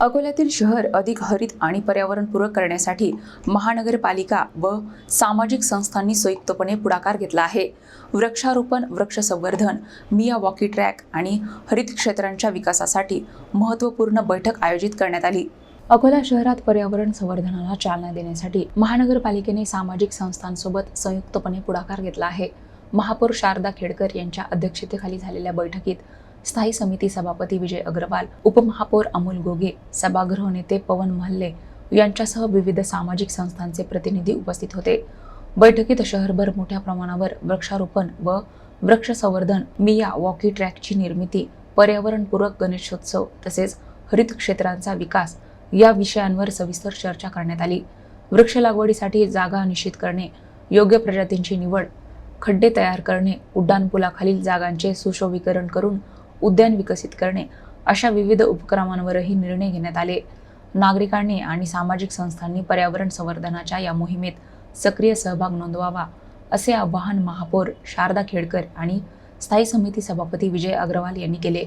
अकोल्यातील शहर अधिक हरित आणि पर्यावरणपूरक करण्यासाठी महानगरपालिका व सामाजिक संस्थांनी संयुक्तपणे पुढाकार घेतला आहे. वृक्षारोपण, वृक्ष संवर्धन, मिया वॉकी ट्रॅक आणि हरित क्षेत्रांच्या विकासासाठी महत्त्वपूर्ण बैठक आयोजित करण्यात आली. अकोला शहरात पर्यावरण संवर्धनाला चालना देण्यासाठी महानगरपालिकेने सामाजिक संस्थांसोबत संयुक्तपणे पुढाकार घेतला आहे. महापौर शारदा खेडकर यांच्या अध्यक्षतेखाली झालेल्या बैठकीत स्थायी समिती सभापती विजय अग्रवाल, उपमहापौर अमोल गोगे, सभागृह नेते पवन महल्ले यांच्यासह विविध सामाजिक संस्थांचे प्रतिनिधी उपस्थित होते. बैठकीत शहरभर मोठ्या प्रमाणावर वृक्षारोपण व वृक्ष संवर्धन, मिया वॉकी ट्रॅकची निर्मिती, पर्यावरणपूरक गणेशोत्सव तसेच हरित क्षेत्रांचा विकास या विषयांवर सविस्तर चर्चा करण्यात आली. वृक्ष लागवडीसाठी जागा निश्चित करणे, योग्य प्रजातींची निवड, खड्डे तयार करणे, उड्डाणपुलाखालील जागांचे सुशोभीकरण करून उद्यान विकसित करणे अशा विविध उपक्रमांवरही निर्णय घेण्यात आले. नागरिकांनी आणि सामाजिक संस्थांनी पर्यावरण संवर्धनाच्या या मोहिमेत सक्रिय सहभाग नोंदवावा असे आवाहन महापौर शारदा खेडकर आणि स्थायी समिती सभापती विजय अग्रवाल यांनी केले.